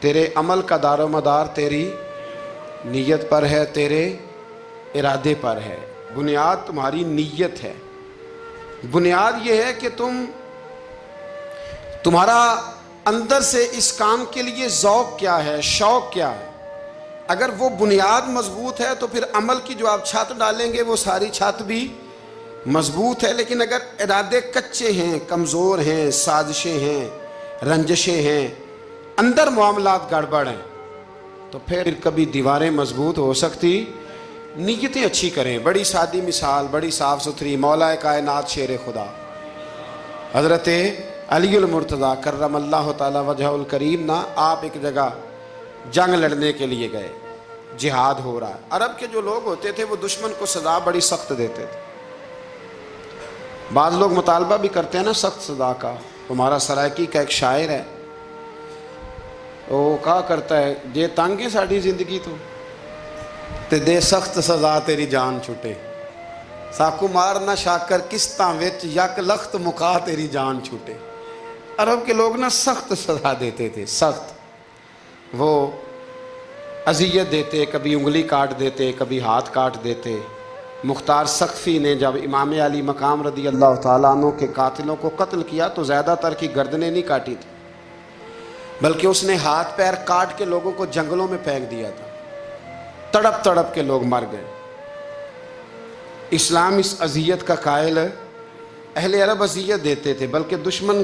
تیرے عمل کا دار و مدار تیری نیت پر ہے، تیرے ارادے پر ہے۔ بنیاد تمہاری نیت ہے۔ بنیاد یہ ہے کہ تمہارا اندر سے اس کام کے لیے ذوق کیا ہے، شوق کیا ہے۔ اگر وہ بنیاد مضبوط ہے تو پھر عمل کی جو آپ چھت ڈالیں گے وہ ساری چھت بھی مضبوط ہے۔ لیکن اگر ارادے کچے ہیں، کمزور ہیں، سازشیں ہیں، رنجشیں ہیں، اندر معاملات گڑبڑ ہیں، تو پھر کبھی دیواریں مضبوط ہو سکتی۔ نیتیں اچھی کریں۔ بڑی سادی مثال، بڑی صاف ستھری، مولا کائنات شیر خدا حضرت علی المرتضیٰ کرم اللہ تعالی وجہ الکریم نا، آپ ایک جگہ جنگ لڑنے کے لیے گئے، جہاد ہو رہا ہے۔ عرب کے جو لوگ ہوتے تھے وہ دشمن کو سزا بڑی سخت دیتے تھے۔ بعض لوگ مطالبہ بھی کرتے ہیں نا سخت سزا کا۔ تمہارا سرائکی کا ایک شاعر ہے، وہ کہا کرتا ہے، جے تنگ ہے ساڑی زندگی تو تے دے سخت سزا تیری جان چھٹے، ساکو مار نہ شاکر کستاں وچ یک لخت مکا تیری جان چھوٹے۔ عرب کے لوگ نا سخت سزا دیتے تھے، سخت۔ وہ اذیت دیتے، کبھی انگلی کاٹ دیتے، کبھی ہاتھ کاٹ دیتے۔ مختار سقفی نے جب امام علی مقام رضی اللہ تعالیٰ عنہ کے قاتلوں کو قتل کیا تو زیادہ تر کی گردنیں نہیں کاٹی تھی، بلکہ اس نے ہاتھ پیر کاٹ کے لوگوں کو جنگلوں میں پھینک دیا تھا۔ تڑپ تڑپ کے لوگ مر گئے۔ اسلام اس اذیت کا قائل ہے۔ اہل عرب اذیت دیتے تھے، بلکہ دشمن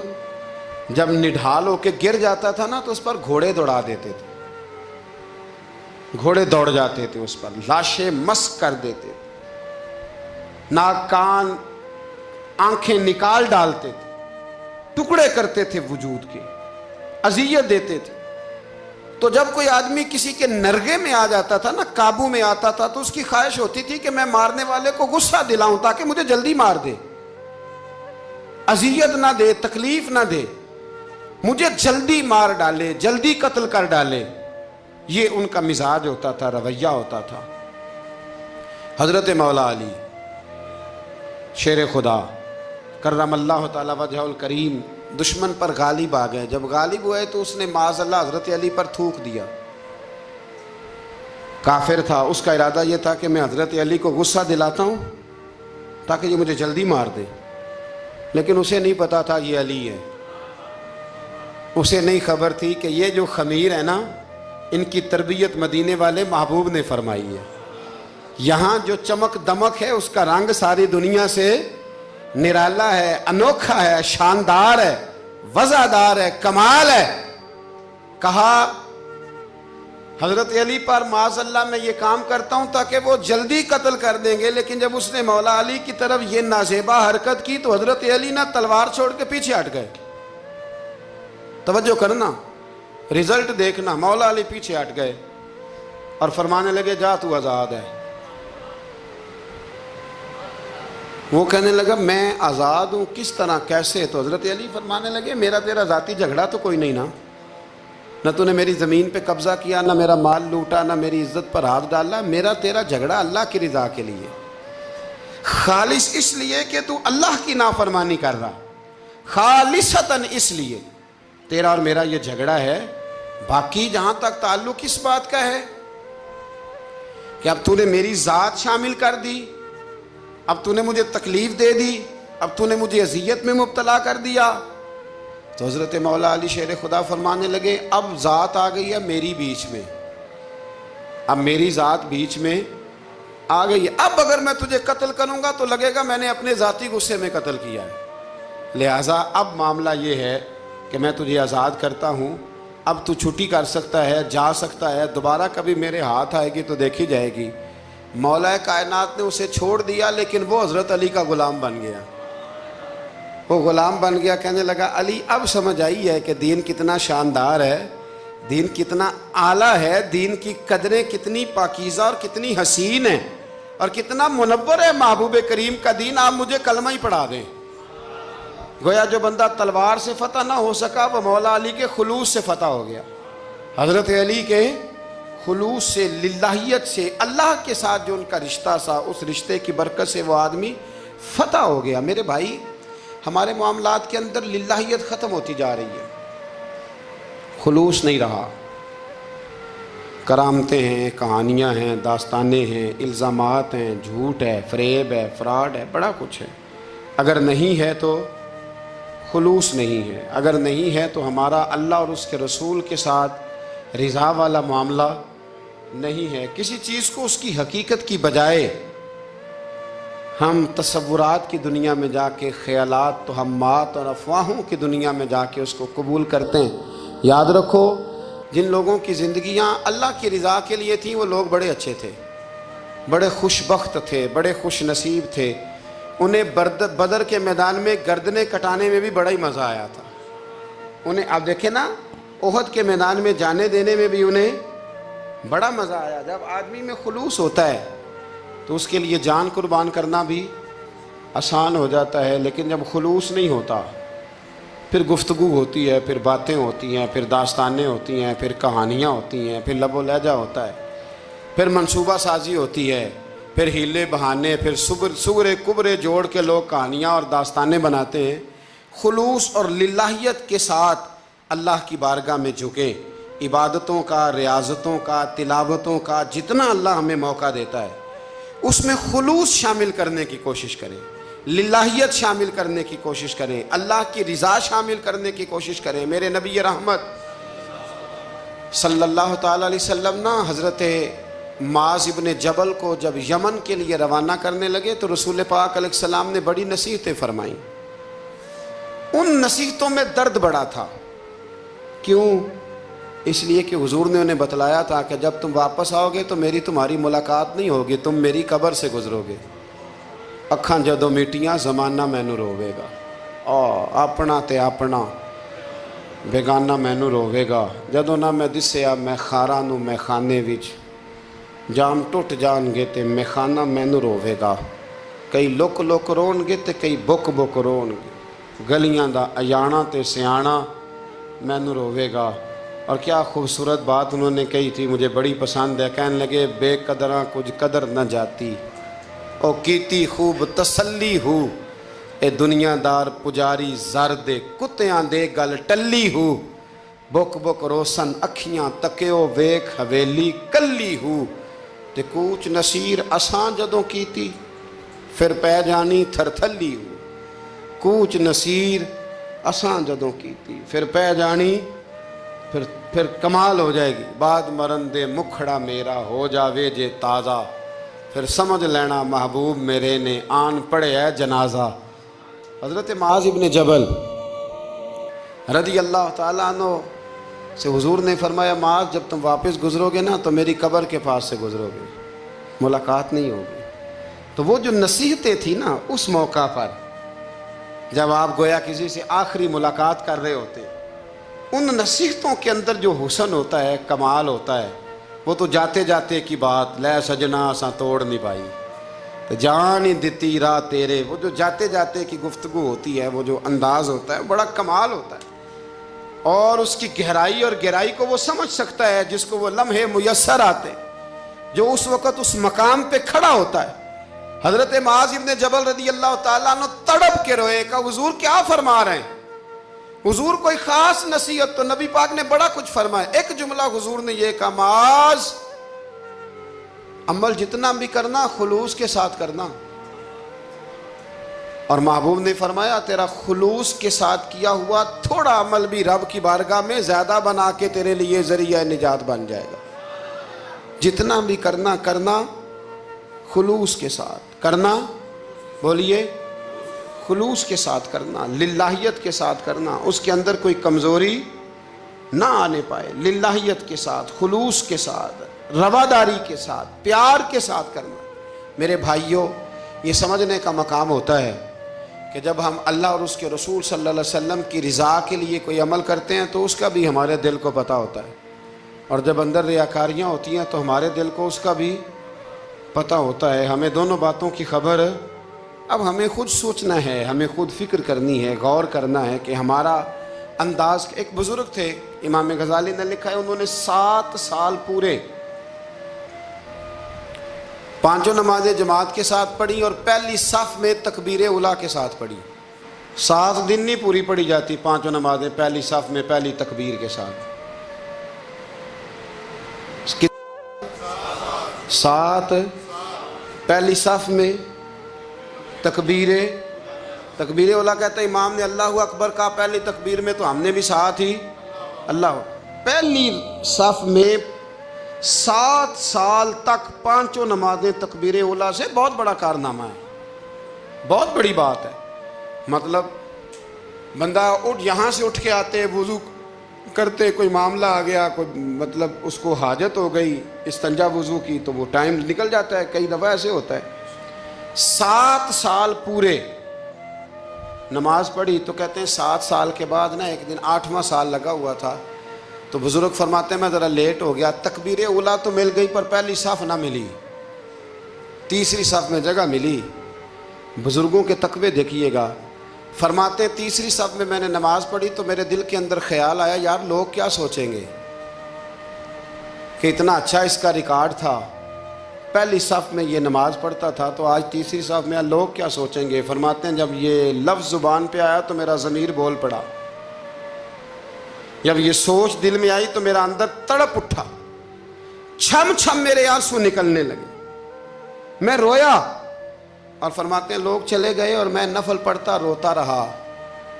جب نڈھال ہو کے گر جاتا تھا نا تو اس پر گھوڑے دوڑا دیتے تھے، گھوڑے دوڑ جاتے تھے اس پر، لاشیں مسک کر دیتے تھے، ناک کان آنکھیں نکال ڈالتے تھے، ٹکڑے کرتے تھے وجود کے، اذیت دیتے تھے۔ تو جب کوئی آدمی کسی کے نرغے میں آ جاتا تھا نا، قابو میں آتا تھا، تو اس کی خواہش ہوتی تھی کہ میں مارنے والے کو غصہ دلاؤں تاکہ مجھے جلدی مار دے، اذیت نہ دے، تکلیف نہ دے، مجھے جلدی مار ڈالے، جلدی قتل کر ڈالے۔ یہ ان کا مزاج ہوتا تھا، رویہ ہوتا تھا۔ حضرت مولا علی شیر خدا کرم اللہ تعالی وجہ الکریم دشمن پر غالب آ گئے۔ جب غالب ہوئے تو اس نے معاذ اللہ حضرت علی پر تھوک دیا۔ کافر تھا، اس کا ارادہ یہ تھا کہ میں حضرت علی کو غصہ دلاتا ہوں تاکہ یہ مجھے جلدی مار دے، لیکن اسے نہیں پتا تھا یہ علی ہے۔ اسے نہیں خبر تھی کہ یہ جو خمیر ہے نا، ان کی تربیت مدینے والے محبوب نے فرمائی ہے۔ یہاں جو چمک دمک ہے اس کا رنگ ساری دنیا سے نرالا ہے، انوکھا ہے، شاندار ہے، وزادار ہے، کمال ہے۔ کہا حضرت علی پر معاذ اللہ میں یہ کام کرتا ہوں تاکہ وہ جلدی قتل کر دیں گے، لیکن جب اس نے مولا علی کی طرف یہ نازیبا حرکت کی تو حضرت علی نہ تلوار چھوڑ کے پیچھے ہٹ گئے۔ توجہ کرنا، رزلٹ دیکھنا، مولا علی پیچھے ہٹ گئے اور فرمانے لگے جا تو آزاد ہے۔ وہ کہنے لگا میں آزاد ہوں، کس طرح، کیسے؟ تو حضرت علی فرمانے لگے میرا تیرا ذاتی جھگڑا تو کوئی نہیں نا، نہ تو نے میری زمین پہ قبضہ کیا، نہ میرا مال لوٹا، نہ میری عزت پر ہاتھ ڈالا۔ میرا تیرا جھگڑا اللہ کی رضا کے لیے، خالص اس لیے کہ تو اللہ کی نافرمانی کر رہا، خالصتاً اس لیے تیرا اور میرا یہ جھگڑا ہے۔ باقی جہاں تک تعلق اس بات کا ہے کہ اب تو نے میری ذات شامل کر دی، اب تو نے مجھے تکلیف دے دی، اب تو نے مجھے اذیت میں مبتلا کر دیا، تو حضرت مولا علی شیر خدا فرمانے لگے اب ذات آ گئی ہے میری بیچ میں، اب میری ذات بیچ میں آ گئی ہے۔ اب اگر میں تجھے قتل کروں گا تو لگے گا میں نے اپنے ذاتی غصے میں قتل کیا ہے، لہٰذا اب معاملہ یہ ہے کہ میں تجھے آزاد کرتا ہوں، اب تو چھٹی کر سکتا ہے، جا سکتا ہے، دوبارہ کبھی میرے ہاتھ آئے گی تو دیکھی جائے گی۔ مولا کائنات نے اسے چھوڑ دیا، لیکن وہ حضرت علی کا غلام بن گیا۔ وہ غلام بن گیا، کہنے لگا علی اب سمجھ آئی ہے کہ دین کتنا شاندار ہے، دین کتنا اعلیٰ ہے، دین کی قدریں کتنی پاکیزہ اور کتنی حسین ہیں، اور کتنا منور ہے محبوب کریم کا دین، آپ مجھے کلمہ ہی پڑھا دیں۔ گویا جو بندہ تلوار سے فتح نہ ہو سکا وہ مولا علی کے خلوص سے فتح ہو گیا۔ حضرت علی کے خلوص سے، للہیت سے، اللہ کے ساتھ جو ان کا رشتہ تھا، اس رشتے کی برکت سے وہ آدمی فتح ہو گیا۔ میرے بھائی، ہمارے معاملات کے اندر للہیت ختم ہوتی جا رہی ہے، خلوص نہیں رہا۔ کرامتیں ہیں، کہانیاں ہیں، داستانیں ہیں، الزامات ہیں، جھوٹ ہے، فریب ہے، فراڈ ہے، بڑا کچھ ہے۔ اگر نہیں ہے تو خلوص نہیں ہے، اگر نہیں ہے تو ہمارا اللہ اور اس کے رسول کے ساتھ رضا والا معاملہ نہیں ہے۔ کسی چیز کو اس کی حقیقت کی بجائے ہم تصورات کی دنیا میں جا کے، خیالات، توہمات اور افواہوں کی دنیا میں جا کے اس کو قبول کرتے ہیں۔ یاد رکھو، جن لوگوں کی زندگیاں اللہ کی رضا کے لیے تھیں وہ لوگ بڑے اچھے تھے، بڑے خوش بخت تھے، بڑے خوش نصیب تھے۔ انہیں بدر کے میدان میں گردنیں کٹانے میں بھی بڑا ہی مزہ آیا تھا۔ انہیں آپ دیکھیں نا، احد کے میدان میں جانے دینے میں بھی انہیں بڑا مزہ آیا۔ جب آدمی میں خلوص ہوتا ہے تو اس کے لیے جان قربان کرنا بھی آسان ہو جاتا ہے، لیکن جب خلوص نہیں ہوتا پھر گفتگو ہوتی ہے، پھر باتیں ہوتی ہیں، پھر داستانیں ہوتی ہیں، پھر کہانیاں ہوتی ہیں، پھر لب و لہجہ ہوتا ہے، پھر منصوبہ سازی ہوتی ہے، پھر ہیلے بہانے، پھر سغرے کبرے جوڑ کے لوگ کہانیاں اور داستانیں بناتے ہیں۔ خلوص اور للہیت کے ساتھ اللہ کی بارگاہ میں جھکیں، عبادتوں کا، ریاضتوں کا، تلاوتوں کا جتنا اللہ ہمیں موقع دیتا ہے اس میں خلوص شامل کرنے کی کوشش کریں، للہیت شامل کرنے کی کوشش کریں، اللہ کی رضا شامل کرنے کی کوشش کریں۔ میرے نبی رحمت صلی اللہ تعالی علیہ وسلم نا حضرت معاذ ابن جبل کو جب یمن کے لیے روانہ کرنے لگے تو رسول پاک علیہ السلام نے بڑی نصیحتیں فرمائیں۔ ان نصیحتوں میں درد بڑا تھا۔ کیوں؟ اس لیے کہ حضور نے انہیں بتلایا تھا کہ جب تم واپس آؤ گے تو میری تمہاری ملاقات نہیں ہوگی، تم میری قبر سے گزرو گے۔ اکھاں جدوں میٹیاں زمانہ مینوں روے گا، اپنا تے اپنا بیگانہ مینوں روے گا۔ جدوں نہ میں دسیا میں خاراں نوں میں خانے وچ، جام ٹوٹ جان گے تے میں خانہ مینوں روے گا۔ کئی لک لک رون گے تے کئی بک بک رون گے، گلیاں دا ایانا تے سیانا مینوں روے گا۔ اور کیا خوبصورت بات انہوں نے کہی تھی، مجھے بڑی پسند ہے۔ کہنے لگے بے قدراں کچھ قدر نہ جاتی، او کیتی خوب تسلی ہو، اے دنیا دار پجاری زر دے کتیاں دے گل ٹلی ہو، بک بک روسن اکھیاں تکیو ویک حویلی کلی ہو، تے کوچ نصیر اساں جدوں کیتی پھر پہ جانی تھر تھلی ہو۔ کوچ نصیر اساں جدوں کیتی پھر پہ جانی، پھر کمال ہو جائے گی۔ بعد مرن دے مکھڑا میرا ہو جاوے جے تازہ، پھر سمجھ لینا محبوب میرے نے آن پڑے ہے جنازہ۔ حضرت معاذ ابن جبل رضی اللہ تعالیٰ عنہ سے حضور نے فرمایا، معاذ جب تم واپس گزرو گے نا تو میری قبر کے پاس سے گزرو گے، ملاقات نہیں ہوگی۔ تو وہ جو نصیحتیں تھی نا اس موقع پر جب آپ گویا کسی سے آخری ملاقات کر رہے ہوتے، ان نصیحتوں کے اندر جو حسن ہوتا ہے، کمال ہوتا ہے، وہ تو جاتے جاتے کی بات، لے سجنا اساں توڑ نہیں پائی تو جان ہی دتی راہ تیرے، وہ جو جاتے جاتے کی گفتگو ہوتی ہے، وہ جو انداز ہوتا ہے بڑا کمال ہوتا ہے۔ اور اس کی گہرائی اور گہرائی کو وہ سمجھ سکتا ہے جس کو وہ لمحے میسر آتے، جو اس وقت اس مقام پہ کھڑا ہوتا ہے۔ حضرت معاذ ابن جبل رضی اللہ تعالیٰ عنہ تڑپ کے روئے، کہا حضور کیا فرما رہے ہیں؟ حضور کوئی خاص نصیحت تو نبی پاک نے بڑا کچھ فرمایا۔ ایک جملہ حضور نے یہ کہا، معاذ عمل جتنا بھی کرنا خلوص کے ساتھ کرنا۔ اور محبوب نے فرمایا تیرا خلوص کے ساتھ کیا ہوا تھوڑا عمل بھی رب کی بارگاہ میں زیادہ بنا کے تیرے لیے ذریعہ نجات بن جائے گا۔ جتنا بھی کرنا خلوص کے ساتھ کرنا، بولیے خلوص کے ساتھ کرنا، للہیت کے ساتھ کرنا، اس کے اندر کوئی کمزوری نہ آنے پائے، للہیت کے ساتھ، خلوص کے ساتھ، رواداری کے ساتھ، پیار کے ساتھ کرنا۔ میرے بھائیوں، یہ سمجھنے کا مقام ہوتا ہے کہ جب ہم اللہ اور اس کے رسول صلی اللہ علیہ وسلم کی رضا کے لیے کوئی عمل کرتے ہیں تو اس کا بھی ہمارے دل کو پتہ ہوتا ہے، اور جب اندر ریاکاریاں ہوتی ہیں تو ہمارے دل کو اس کا بھی پتہ ہوتا ہے۔ ہمیں دونوں باتوں کی خبر اب ہمیں خود سوچنا ہے، ہمیں خود فکر کرنی ہے، غور کرنا ہے کہ ہمارا انداز۔ ایک بزرگ تھے امام غزالی نے لکھا ہے، انہوں نے 7 سال پورے 5 نمازیں جماعت کے ساتھ پڑھی اور پہلی صف میں تکبیر اولیٰ کے ساتھ پڑھی۔ 7 دن نہیں پوری پڑھی جاتی 5 نمازیں پہلی صف میں پہلی تکبیر کے ساتھ۔ سات پہلی صف میں تکبیر اولا کہتے ہیں امام نے اللہ اکبر کہا پہلی تکبیر میں تو ہم نے بھی ساتھ ہی اللہ. پہلی صف میں 7 سال تک 5 نمازیں تکبیر اولا سے بہت بڑا کارنامہ ہے، بہت بڑی بات ہے. مطلب بندہ یہاں سے اٹھ کے آتے وضو کرتے، کوئی معاملہ آ گیا، کوئی مطلب اس کو حاجت ہو گئی استنجا وضو کی تو وہ ٹائم نکل جاتا ہے. کئی دفعہ ایسے ہوتا ہے. 7 سال پورے نماز پڑھی تو کہتے ہیں 7 سال کے بعد نا ایک دن 8واں سال لگا ہوا تھا تو بزرگ فرماتے ہیں میں ذرا لیٹ ہو گیا، تکبیر اولا تو مل گئی پر پہلی صف نہ ملی، تیسری صف میں جگہ ملی. بزرگوں کے تقوی دیکھیے گا. فرماتے ہیں تیسری صف میں میں نے نماز پڑھی تو میرے دل کے اندر خیال آیا یار لوگ کیا سوچیں گے کہ اتنا اچھا اس کا ریکارڈ تھا، پہلی صف میں یہ نماز پڑھتا تھا تو آج تیسری صف میں لوگ کیا سوچیں گے. فرماتے ہیں جب یہ لفظ زبان پہ آیا تو میرا ضمیر بول پڑا، جب یہ سوچ دل میں آئی تو میرا اندر تڑپ اٹھا، چھم چھم میرے آنسو نکلنے لگے، میں رویا. اور فرماتے ہیں لوگ چلے گئے اور میں نفل پڑھتا روتا رہا.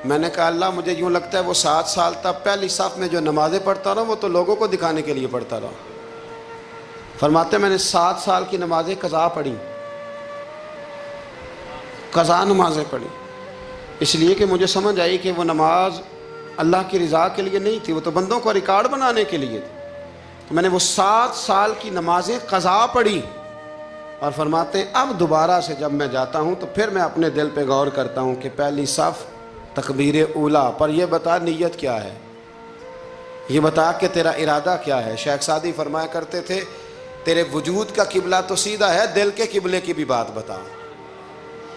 میں نے کہا اللہ مجھے یوں لگتا ہے وہ 7 سال تک پہلی صف میں جو نمازیں پڑھتا رہا وہ تو لوگوں کو دکھانے کے لیے پڑھتا رہا. فرماتے ہیں میں نے 7 سال کی نمازیں قضا پڑھی، قضا نمازیں پڑھی، اس لیے کہ مجھے سمجھ آئی کہ وہ نماز اللہ کی رضا کے لیے نہیں تھی، وہ تو بندوں کو ریکارڈ بنانے کے لیے تھی. تو میں نے وہ 7 سال کی نمازیں قضا پڑھی. اور فرماتے ہیں اب دوبارہ سے جب میں جاتا ہوں تو پھر میں اپنے دل پہ غور کرتا ہوں کہ پہلی صف تکبیر اولا پر یہ بتا نیت کیا ہے، یہ بتا کہ تیرا ارادہ کیا ہے. شیخ سعدی فرمایا کرتے تھے تیرے وجود کا قبلہ تو سیدھا ہے، دل کے قبلے کی بھی بات بتا.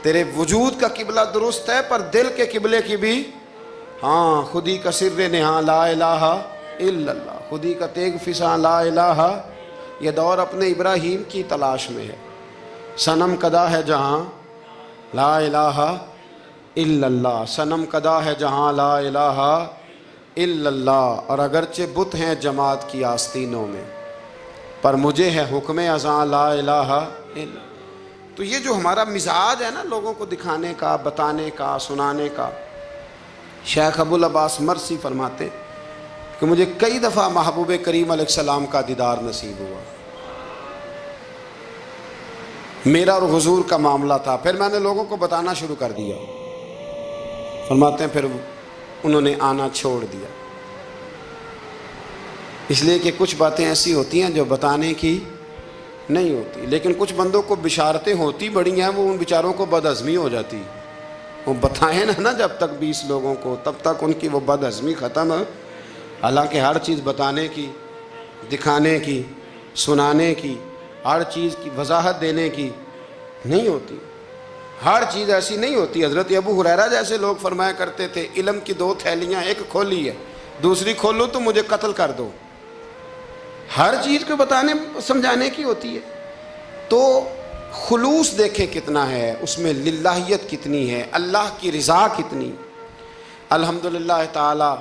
تیرے وجود کا قبلہ درست ہے پر دل کے قبلے کی بھی، ہاں خودی کا سر نہاں لا الہ الا اللہ، خودی کا تیگ فساں لا الہ. یہ دور اپنے ابراہیم کی تلاش میں ہے. صنم کدا ہے جہاں لا الہ الا اللہ، صنم کدا ہے جہاں لا الہ الا اللہ. اور اگرچہ بت ہیں جماعت کی آستینوں میں پر مجھے ہے حکم ازاں لا الہ الا. تو یہ جو ہمارا مزاج ہے نا لوگوں کو دکھانے کا، بتانے کا، سنانے کا. شیخ ابو العباس مرسی فرماتے کہ مجھے کئی دفعہ محبوب کریم علیہ السلام کا دیدار نصیب ہوا. میرا اور حضور کا معاملہ تھا، پھر میں نے لوگوں کو بتانا شروع کر دیا. فرماتے ہیں پھر انہوں نے آنا چھوڑ دیا، اس لیے کہ کچھ باتیں ایسی ہوتی ہیں جو بتانے کی نہیں ہوتی. لیکن کچھ بندوں کو بشارتیں ہوتی بڑی ہیں، وہ ان بیچاروں کو بد ہضمی ہو جاتی. وہ بتائیں نا جب تک 20 لوگوں کو تب تک ان کی وہ بد ہضمی ختم. حالانکہ ہر چیز بتانے کی، دکھانے کی، سنانے کی، ہر چیز کی وضاحت دینے کی نہیں ہوتی. ہر چیز ایسی نہیں ہوتی. حضرت ابو ہریرہ جیسے لوگ فرمایا کرتے تھے علم کی 2 تھیلیاں، ایک کھولی ہے دوسری کھولو تو مجھے قتل کر دو. ہر چیز کو بتانے سمجھانے کی ہوتی ہے. تو خلوص دیکھیں کتنا ہے اس میں، للہیت کتنی ہے، اللہ کی رضا کتنی. الحمدللہ تعالی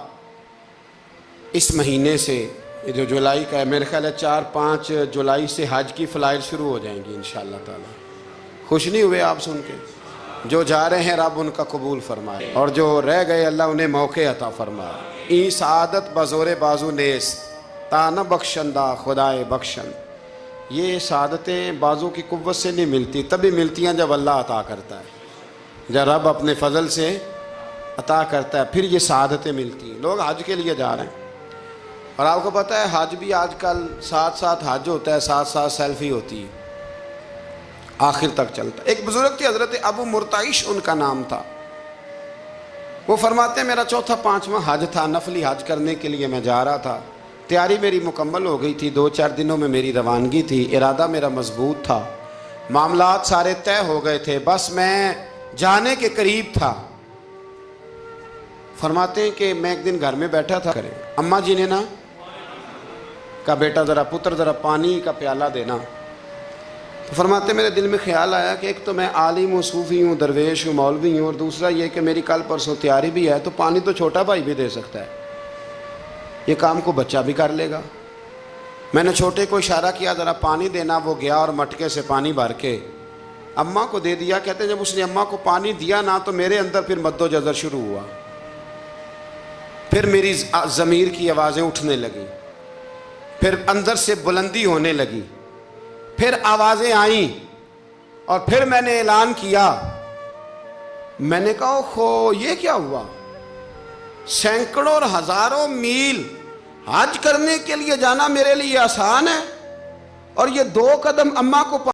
اس مہینے سے جو جولائی کا ہے، میرے خیال ہے 4-5 جولائی سے حج کی فلائٹ شروع ہو جائیں گی انشاءاللہ تعالی. خوش نہیں ہوئے آپ سن کے؟ جو جا رہے ہیں رب ان کا قبول فرمائے، اور جو رہ گئے اللہ انہیں موقع عطا فرمائے. ای سعادت بزور بازو نیست تا نہ بخشندہ خدائے بخشن. یہ سعادتیں بازو کی قوت سے نہیں ملتی، تبھی ملتی ہیں جب اللہ عطا کرتا ہے، جب رب اپنے فضل سے عطا کرتا ہے پھر یہ سعادتیں ملتی ہیں. لوگ حج کے لیے جا رہے ہیں اور آپ کو پتہ ہے حج بھی آج کل ساتھ حج ہوتا ہے، ساتھ سیلفی ہوتی ہے، آخر تک چلتا ہے. ایک بزرگ تھے حضرت ابو مرتعش ان کا نام تھا. وہ فرماتے ہیں میرا 4تھا-5واں حج تھا، نفلی حج کرنے کے لیے میں جا رہا تھا. تیاری میری مکمل ہو گئی تھی، 2-4 دنوں میں میری روانگی تھی، ارادہ میرا مضبوط تھا، معاملات سارے طے ہو گئے تھے، بس میں جانے کے قریب تھا. فرماتے ہیں کہ میں ایک دن گھر میں بیٹھا تھا، اماں جی نے نا کہا بیٹا ذرا پتر ذرا پانی کا پیالہ دینا. تو فرماتے میرے دل میں خیال آیا کہ ایک تو میں عالم ہوں، صوفی ہوں، درویش ہوں، مولوی ہوں، اور دوسرا یہ کہ میری کل پرسوں تیاری بھی ہے، تو پانی تو چھوٹا بھائی بھی دے سکتا ہے، یہ کام کو بچہ بھی کر لے گا. میں نے چھوٹے کو اشارہ کیا ذرا پانی دینا، وہ گیا اور مٹکے سے پانی بھر کے اماں کو دے دیا. کہتے ہیں جب اس نے اماں کو پانی دیا نا تو میرے اندر پھر مد و جزر شروع ہوا. پھر میری ضمیر کی آوازیں اٹھنے لگیں، پھر اندر سے بلندی ہونے لگی، پھر آوازیں آئیں، اور پھر میں نے اعلان کیا. میں نے کہا اوہو یہ کیا ہوا؟ سینکڑوں اور ہزاروں میل حج کرنے کے لیے جانا میرے لیے آسان ہے، اور یہ 2 قدم اماں کو